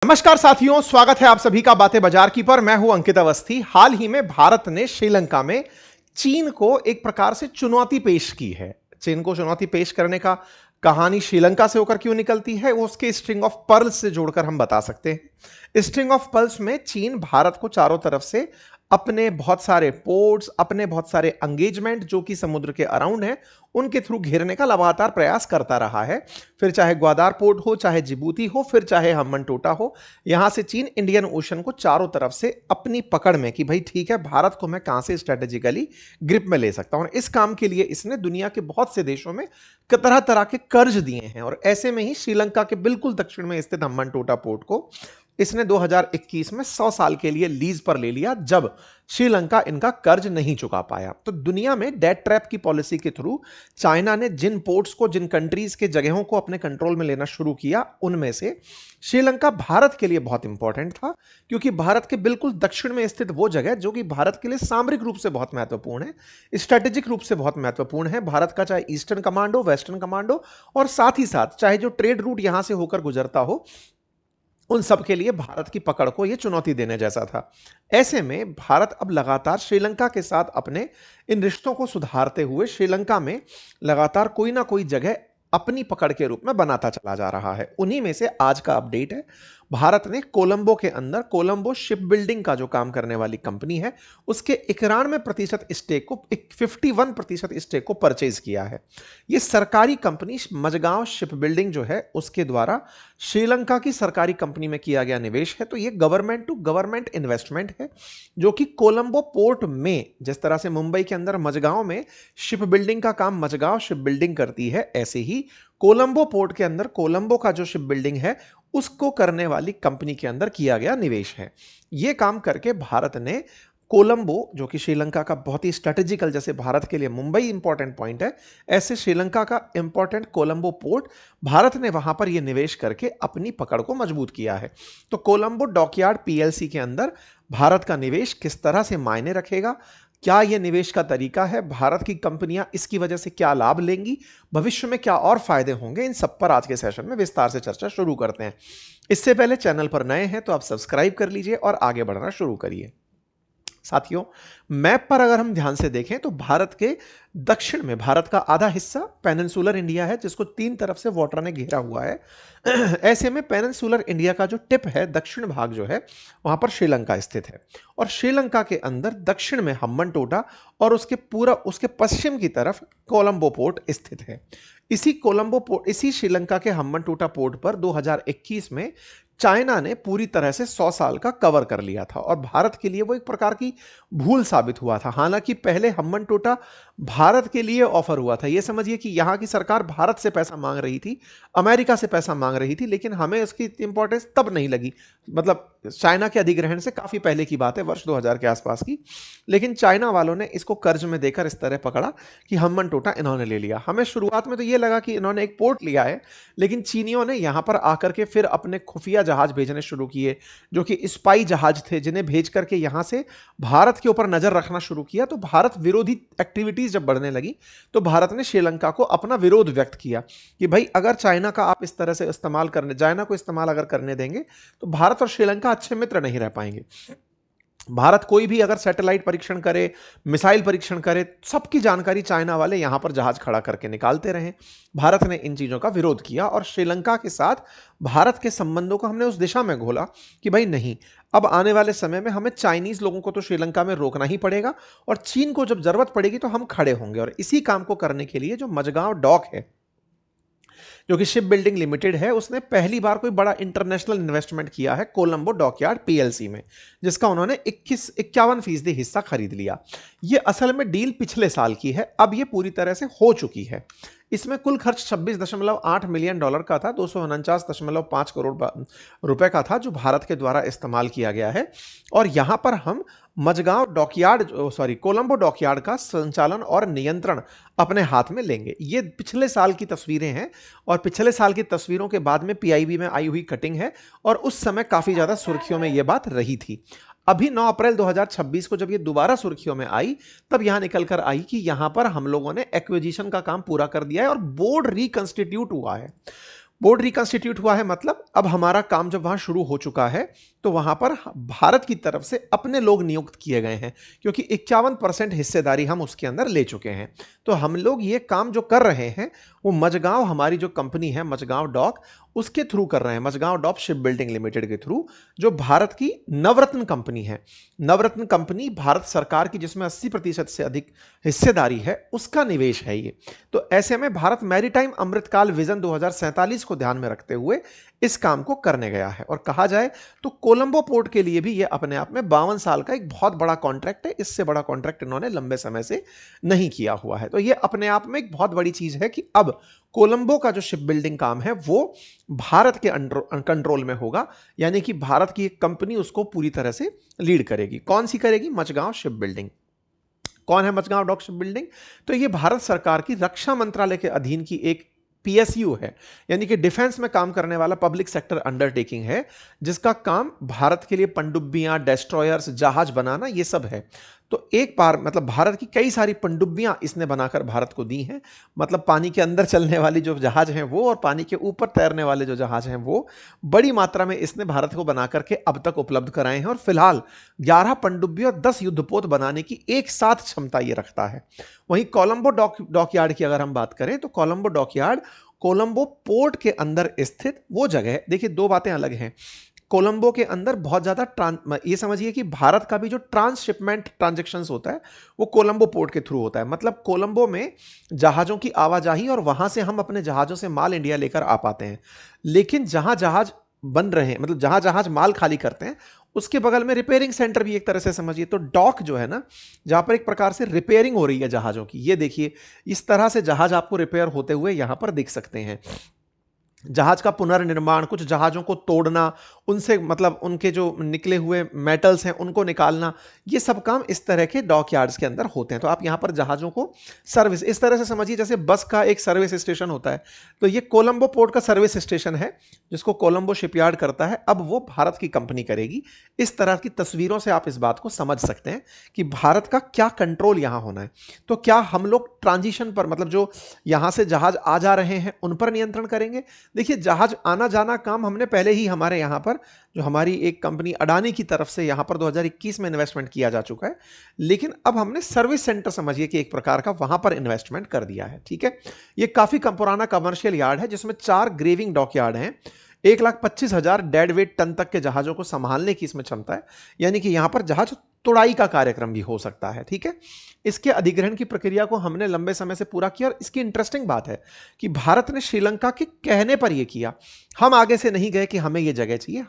नमस्कार साथियों, स्वागत है आप सभी का बातें बाजार की पर। मैं हूं अंकित अवस्थी। हाल ही में भारत ने श्रीलंका में चीन को एक प्रकार से चुनौती पेश की है। चीन को चुनौती पेश करने का कहानी श्रीलंका से होकर क्यों निकलती है, वो उसके स्ट्रिंग ऑफ पर्ल्स से जोड़कर हम बता सकते हैं। स्ट्रिंग ऑफ पर्ल्स में चीन भारत को चारों तरफ से अपने बहुत सारे पोर्ट्स, अपने बहुत सारे एंगेजमेंट जो कि समुद्र के अराउंड है, उनके थ्रू घेरने का लगातार प्रयास करता रहा है। फिर चाहे ग्वादार पोर्ट हो, चाहे जिबूती हो, फिर चाहे हम्बनटोटा हो, यहां से चीन इंडियन ओशन को चारों तरफ से अपनी पकड़ में कि भाई ठीक है, भारत को मैं कहां से स्ट्रेटेजिकली ग्रिप में ले सकता हूं। और इस काम के लिए इसने दुनिया के बहुत से देशों में तरह तरह के कर्ज दिए हैं। और ऐसे में ही श्रीलंका के बिल्कुल दक्षिण में स्थित हम्बनटोटा पोर्ट को इसने 2021 में 100 साल के लिए लीज पर ले लिया, जब श्रीलंका इनका कर्ज नहीं चुका पाया। तो दुनिया में डेट ट्रैप की पॉलिसी के थ्रू चाइना ने जिन पोर्ट्स को, जिन कंट्रीज के जगहों को अपने कंट्रोल में लेना शुरू किया, उनमें से श्रीलंका भारत के लिए बहुत इंपॉर्टेंट था, क्योंकि भारत के बिल्कुल दक्षिण में स्थित वो जगह जो कि भारत के लिए सामरिक रूप से बहुत महत्वपूर्ण है, स्ट्रेटेजिक रूप से बहुत महत्वपूर्ण है। भारत का चाहे ईस्टर्न कमांडो, वेस्टर्न कमांडो, और साथ ही साथ चाहे जो ट्रेड रूट यहां से होकर गुजरता हो, उन सब के लिए भारत की पकड़ को यह चुनौती देने जैसा था। ऐसे में भारत अब लगातार श्रीलंका के साथ अपने इन रिश्तों को सुधारते हुए श्रीलंका में लगातार कोई ना कोई जगह अपनी पकड़ के रूप में बनाता चला जा रहा है। उन्हीं में से आज का अपडेट है, भारत ने कोलंबो के अंदर कोलंबो शिप बिल्डिंग का जो काम करने वाली कंपनी है, उसके 91% स्टेक को 51% स्टेक को परचेज किया है। यह सरकारी कंपनी मजगांव शिप बिल्डिंग जो है, उसके द्वारा श्रीलंका की सरकारी कंपनी में किया गया निवेश है। तो यह गवर्नमेंट टू गवर्नमेंट इन्वेस्टमेंट है, जो कि कोलंबो पोर्ट में, जिस तरह से मुंबई के अंदर मजगांव में शिप बिल्डिंग का काम मजगांव शिप बिल्डिंग करती है, ऐसे ही कोलंबो पोर्ट के अंदर कोलंबो का जो शिप बिल्डिंग है, उसको करने वाली कंपनी के अंदर किया गया निवेश है। यह काम करके भारत ने कोलंबो, जो कि श्रीलंका का बहुत ही स्ट्रेटेजिकल, जैसे भारत के लिए मुंबई इंपॉर्टेंट पॉइंट है, ऐसे श्रीलंका का इंपॉर्टेंट कोलंबो पोर्ट, भारत ने वहां पर यह निवेश करके अपनी पकड़ को मजबूत किया है। तो कोलंबो डॉकयार्ड पीएलसी के अंदर भारत का निवेश किस तरह से मायने रखेगा, क्या यह निवेश का तरीका है, भारत की कंपनियां इसकी वजह से क्या लाभ लेंगी, भविष्य में क्या और फायदे होंगे, इन सब पर आज के सेशन में विस्तार से चर्चा शुरू करते हैं। इससे पहले चैनल पर नए हैं तो आप सब्सक्राइब कर लीजिए और आगे बढ़ना शुरू करिए। साथियों, मैप पर अगर हम ध्यान से देखें तो भारत के दक्षिण में भारत का आधा हिस्सा पेनिनसुलर इंडिया है, जिसको तीन तरफ से वाटर ने घेरा हुआ है। ऐसे में पेनिनसुलर इंडिया का जो टिप है, दक्षिण भाग जो है, वहां पर श्रीलंका स्थित है। और श्रीलंका के अंदर दक्षिण में हम्बनटोटा और उसके पश्चिम की तरफ कोलंबो पोर्ट स्थित है। इसी श्रीलंका के हम्बनटोटा पोर्ट पर 2021 में चाइना ने पूरी तरह से 100 साल का कवर कर लिया था, और भारत के लिए वो एक प्रकार की भूल साबित हुआ था। हालांकि पहले हम्बनटोटा भारत के लिए ऑफर हुआ था। ये समझिए कि यहां की सरकार भारत से पैसा मांग रही थी, अमेरिका से पैसा मांग रही थी, लेकिन हमें उसकी इंपॉर्टेंस तब नहीं लगी। मतलब चाइना के अधिग्रहण से काफी पहले की बात है, वर्ष 2000 के आसपास की। लेकिन चाइना वालों ने इसको कर्ज में देकर इस तरह पकड़ा कि हम्बनटोटा इन्होंने ले लिया। हमें शुरुआत में तो ये लगा कि इन्होंने एक पोर्ट लिया है, लेकिन चीनियों ने यहां पर आकर के फिर अपने खुफिया जहाज भेजने शुरू किए, जो कि स्पाई जहाज थे, जिन्हें भेज करके यहां से भारत के ऊपर नजर रखना शुरू किया। तो भारत विरोधी एक्टिविटीज जब बढ़ने लगी, तो भारत ने श्रीलंका को अपना विरोध व्यक्त किया कि भाई, अगर चाइना का आप इस तरह से इस्तेमाल करने, चाइना को इस्तेमाल अगर करने देंगे, तो भारत और श्रीलंका अच्छे मित्र नहीं रह पाएंगे। भारत कोई भी अगर सैटेलाइट परीक्षण करे, मिसाइल परीक्षण करे, सबकी जानकारी चाइना वाले यहां पर जहाज खड़ा करके निकालते रहे। भारत ने इन चीजों का विरोध किया, और श्रीलंका के साथ भारत के संबंधों को हमने उस दिशा में घोला कि भाई नहीं, अब आने वाले समय में हमें चाइनीज लोगों को तो श्रीलंका में रोकना ही पड़ेगा, और चीन को जब जरूरत पड़ेगी तो हम खड़े होंगे। और इसी काम को करने के लिए जो मजगांव डॉक है, जो कि शिप बिल्डिंग लिमिटेड है, उसने पहली बार कोई बड़ा इंटरनेशनल इन्वेस्टमेंट किया है कोलंबो डॉकयार्ड पीएलसी में, जिसका उन्होंने 51% हिस्सा खरीद लिया। यह असल में डील पिछले साल की है, अब यह पूरी तरह से हो चुकी है। इसमें कुल खर्च 26.8 मिलियन डॉलर का था, 249.5 करोड़ रुपए का था, जो भारत के द्वारा इस्तेमाल किया गया है। और यहां पर हम कोलंबो डॉकयार्ड का संचालन और नियंत्रण अपने हाथ में लेंगे। ये पिछले साल की तस्वीरें हैं, और पिछले साल की तस्वीरों के बाद में पीआईबी में आई हुई कटिंग है, और उस समय काफी ज्यादा सुर्खियों में यह बात रही थी। अभी 9 अप्रैल 2026 को जब ये दोबारा सुर्खियों में आई, तब यहां निकल कर आई कि यहां पर हम लोगों ने एक्विजिशन का काम पूरा कर दिया है और बोर्ड रिकंस्टिट्यूट हुआ है। बोर्ड रिकंस्टिट्यूट हुआ है, मतलब अब हमारा काम जब वहां शुरू हो चुका है तो वहां पर भारत की तरफ से अपने लोग नियुक्त किए गए हैं, क्योंकि 51% हिस्सेदारी हम उसके अंदर ले चुके हैं। तो हम लोग ये काम जो कर रहे हैं वो मझगांव, हमारी जो कंपनी है मझगांव डॉक, उसके थ्रू कर रहे हैं, Mazagaon dock ship building limited के थ्रू, जो भारत की नवरत्न कंपनी है। नवरत्न कंपनी भारत सरकार की, जिसमें 80% से अधिक हिस्सेदारी है, उसका निवेश है ये। तो ऐसे में भारत मैरीटाइम अमृतकाल विजन 2047 को ध्यान में रखते हुए इस काम को करने गया है। और कहा जाए तो कोलंबो पोर्ट के लिए भी यह अपने आप में 52 साल का एक बहुत बड़ा कॉन्ट्रैक्ट है। इससे बड़ा कॉन्ट्रैक्ट इन्होंने लंबे समय से नहीं किया हुआ है। तो यह अपने आप में एक बहुत बड़ी चीज है कि अब कोलंबो का जो शिप बिल्डिंग काम है वो भारत के कंट्रोल में होगा, यानी कि भारत की एक कंपनी उसको पूरी तरह से लीड करेगी। कौन सी करेगी? Mazagaon ship building. कौन है मझगांव डॉक शिप बिल्डिंग? तो ये भारत सरकार की रक्षा मंत्रालय के अधीन की एक पीएसयू है, यानी कि डिफेंस में काम करने वाला पब्लिक सेक्टर अंडरटेकिंग है, जिसका काम भारत के लिए पनडुब्बियां, डेस्ट्रॉयर्स, जहाज बनाना ये सब है। तो एक बार मतलब भारत की कई सारी पनडुब्बियां इसने बनाकर भारत को दी हैं, मतलब पानी के अंदर चलने वाली जो जहाज हैं वो, और पानी के ऊपर तैरने वाले जो जहाज हैं वो, बड़ी मात्रा में इसने भारत को बना करके अब तक उपलब्ध कराए हैं। और फिलहाल 11 पनडुब्बी और 10 युद्धपोत बनाने की एक साथ क्षमता ये रखता है। वहीं कोलंबो डॉकयार्ड की अगर हम बात करें तो कोलंबो डॉकयार्ड कोलंबो पोर्ट के अंदर स्थित वो जगह है। देखिए, दो बातें अलग हैं। कोलंबो के अंदर बहुत ज्यादा ये समझिए कि भारत का भी जो ट्रांसशिपमेंट ट्रांजैक्शंस होता है वो कोलंबो पोर्ट के थ्रू होता है। मतलब कोलंबो में जहाजों की आवाजाही, और वहां से हम अपने जहाजों से माल इंडिया लेकर आ पाते हैं। लेकिन जहां जहाज बन रहे हैं, मतलब जहां जहाज माल खाली करते हैं, उसके बगल में रिपेयरिंग सेंटर भी एक तरह से समझिए। तो डॉक जो है ना, जहां पर एक प्रकार से रिपेयरिंग हो रही है जहाजों की, ये देखिए इस तरह से जहाज आपको रिपेयर होते हुए यहां पर दिख सकते हैं। जहाज का पुनर्निर्माण, कुछ जहाजों को तोड़ना, उनसे मतलब उनके जो निकले हुए मेटल्स हैं उनको निकालना, ये सब काम इस तरह के डॉकयार्ड्स के अंदर होते हैं। तो आप यहां पर जहाजों को सर्विस इस तरह से समझिए जैसे बस का एक सर्विस स्टेशन होता है, तो ये कोलंबो पोर्ट का सर्विस स्टेशन है जिसको कोलंबो शिपयार्ड करता है। अब वो भारत की कंपनी करेगी। इस तरह की तस्वीरों से आप इस बात को समझ सकते हैं कि भारत का क्या कंट्रोल यहां होना है। तो क्या हम लोग ट्रांजिशन पर, मतलब जो यहां से जहाज आ जा रहे हैं उन पर नियंत्रण करेंगे? देखिए, जहाज आना जाना काम हमने पहले ही हमारे यहां पर, जो हमारी एक कंपनी अडानी की तरफ से यहां पर 2021 में इन्वेस्टमेंट किया जा चुका है। लेकिन अब हमने सर्विस सेंटर समझिए कि एक प्रकार का वहां पर इन्वेस्टमेंट कर दिया है। ठीक है, ये काफी पुराना कमर्शियल यार्ड है जिसमें 4 ग्रेविंग डॉक यार्ड हैं। 1,25,000 डेड वेट टन तक के जहाजों को संभालने की इसमें क्षमता है, यानी कि यहां पर जहाज तुड़ाई का कार्यक्रम भी हो सकता है। ठीक है, इसके अधिग्रहण की प्रक्रिया को हमने लंबे समय से पूरा किया। और इसकी इंटरेस्टिंग बात है कि भारत ने श्रीलंका के कहने पर यह किया। हम आगे से नहीं गए कि हमें यह जगह चाहिए,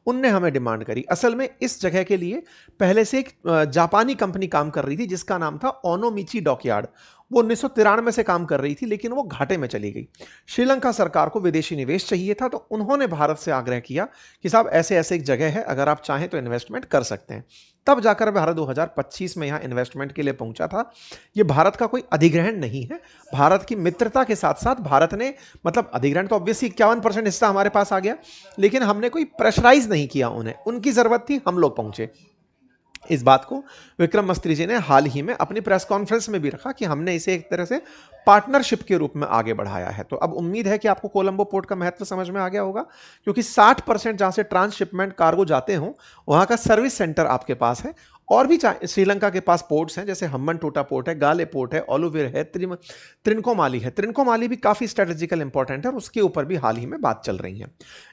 उनने हमें डिमांड करी। असल में इस जगह के लिए पहले से एक जापानी कंपनी काम कर रही थी जिसका नाम था ओनोमिची डॉकयार्ड। वो 1993 से काम कर रही थी, लेकिन वो घाटे में चली गई। श्रीलंका सरकार को विदेशी निवेश चाहिए था, तो उन्होंने भारत से आग्रह किया कि साहब ऐसे ऐसे एक जगह है, अगर आप चाहें तो इन्वेस्टमेंट कर सकते हैं। तब जाकर भारत 2025 में यहां इन्वेस्टमेंट के लिए पहुंचा था। यह भारत का कोई अधिग्रहण नहीं है। भारत की मित्रता के साथ साथ भारत ने, मतलब अधिग्रहण तो ऑब्वियसली 51% हिस्सा हमारे पास आ गया, लेकिन हमने कोई प्रेशराइज नहीं किया उन्हें। उनकी जरूरत थी, हम लोग पहुंचे। इस बात को विक्रम मिस्त्री जी ने हाल ही में अपनी प्रेस कॉन्फ्रेंस में भी रखा कि हमने इसे एक तरह से पार्टनरशिप के रूप में आगे बढ़ाया है। तो अब उम्मीद है कि आपको कोलंबो पोर्ट का महत्व समझ में आ गया होगा, क्योंकि 60% जहां से ट्रांसशिपमेंट कार्गो जाते हों वहां का सर्विस सेंटर आपके पास है। और भी श्रीलंका के पास पोर्ट्स हैं, जैसे हम्बनटोटा पोर्ट है, गाले पोर्ट है, ओलुवेर है, त्रिनकोमाली है। त्रिनकोमाली भी काफी स्ट्रेटेजिकल इंपॉर्टेंट है और उसके ऊपर भी हाल ही में बात चल रही है।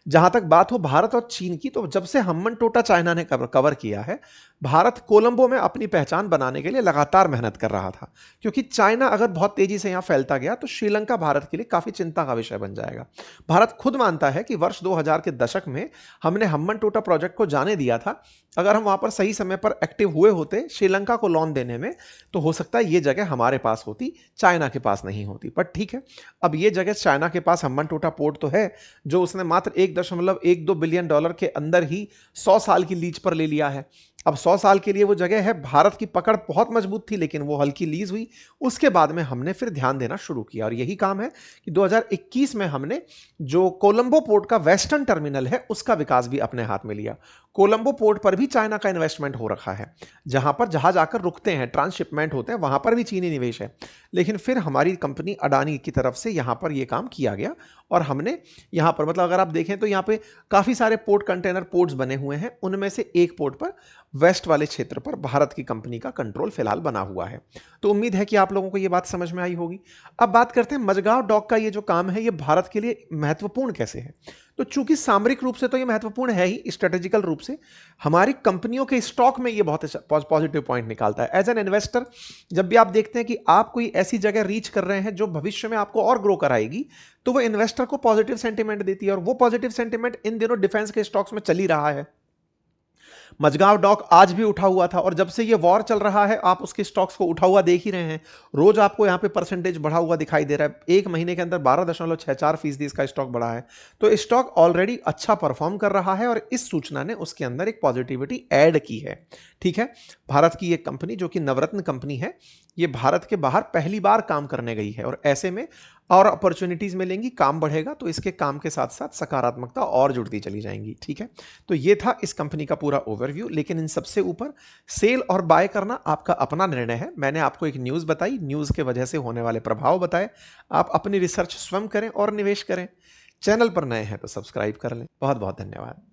जहां तक बात हो भारत और चीन की, तो जब से हम्बनटोटा चाइना ने कवर किया है, भारत कोलंबो में अपनी पहचान बनाने के लिए लगातार मेहनत कर रहा था। क्योंकि चाइना अगर बहुत तेजी से यहां फैलता गया तो श्रीलंका भारत के लिए काफी चिंता का विषय बन जाएगा। भारत खुद मानता है कि वर्ष 2000 के दशक में हमने हम्बनटोटा प्रोजेक्ट को जाने दिया था। अगर हम वहां पर सही समय पर एक्टिव हुए होते श्रीलंका को लोन देने में, तो हो सकता है ये जगह हमारे पास होती, चाइना के पास नहीं होती। पर ठीक है, अब ये जगह चाइना के पास हम्बनटोटा पोर्ट तो है, जो उसने मात्र $1.12 बिलियन के अंदर ही 100 साल की लीज पर ले लिया है। अब 100 साल के लिए वो जगह है। भारत की पकड़ बहुत मजबूत थी, लेकिन वो हल्की लीज हुई। उसके बाद में हमने फिर ध्यान देना शुरू किया, और यही काम है कि 2021 में हमने जो कोलंबो पोर्ट का वेस्टर्न टर्मिनल है उसका विकास भी अपने हाथ में लिया। कोलंबो पोर्ट पर भी चाइना का इन्वेस्टमेंट हो रखा है, जहां पर जहाज आकर रुकते हैं, ट्रांसशिपमेंट होते हैं, वहां पर भी चीनी निवेश है। लेकिन फिर हमारी कंपनी अडानी की तरफ से यहां पर यह काम किया गया और हमने यहां पर मतलब अगर आप देखें तो यहां पे काफी सारे पोर्ट कंटेनर पोर्ट्स बने हुए हैं, उनमें से एक पोर्ट पर वेस्ट वाले क्षेत्र पर भारत की कंपनी का कंट्रोल फिलहाल बना हुआ है। तो उम्मीद है कि आप लोगों को यह बात समझ में आई होगी। अब बात करते हैं मझगांव डॉक का ये जो काम है ये भारत के लिए महत्वपूर्ण कैसे है। तो चूंकि सामरिक रूप से तो ये महत्वपूर्ण है ही, स्ट्रेटेजिकल रूप से हमारी कंपनियों के स्टॉक में ये बहुत पॉजिटिव पॉइंट निकालता है। एज एन इन्वेस्टर जब भी आप देखते हैं कि आप कोई ऐसी जगह रीच कर रहे हैं जो भविष्य में आपको और ग्रो कराएगी, तो वो इन्वेस्टर को पॉजिटिव सेंटीमेंट देती है और वो पॉजिटिव सेंटीमेंट इन दिनों डिफेंस के स्टॉक्स में चल ही रहा है। मझगांव डॉक आज भी उठा हुआ था और जब से ये वॉर चल रहा है आप उसके स्टॉक्स को उठा हुआ देख ही रहे हैं। रोज आपको यहां पे परसेंटेज बढ़ा हुआ दिखाई दे रहा है। एक महीने के अंदर 12.64% इसका स्टॉक बढ़ा है। तो स्टॉक ऑलरेडी अच्छा परफॉर्म कर रहा है और इस सूचना ने उसके अंदर एक पॉजिटिविटी ऐड की है। ठीक है, भारत की एक कंपनी जो कि नवरत्न कंपनी है, ये भारत के बाहर पहली बार काम करने गई है और ऐसे में और अपॉर्चुनिटीज मिलेंगी, काम बढ़ेगा तो इसके काम के साथ साथ सकारात्मकता और जुड़ती चली जाएंगी। ठीक है, तो ये था इस कंपनी का पूरा ओवरव्यू। लेकिन इन सबसे ऊपर सेल और बाय करना आपका अपना निर्णय है। मैंने आपको एक न्यूज़ बताई, न्यूज़ के वजह से होने वाले प्रभाव बताए। आप अपनी रिसर्च स्वयं करें और निवेश करें। चैनल पर नए हैं तो सब्सक्राइब कर लें। बहुत बहुत धन्यवाद।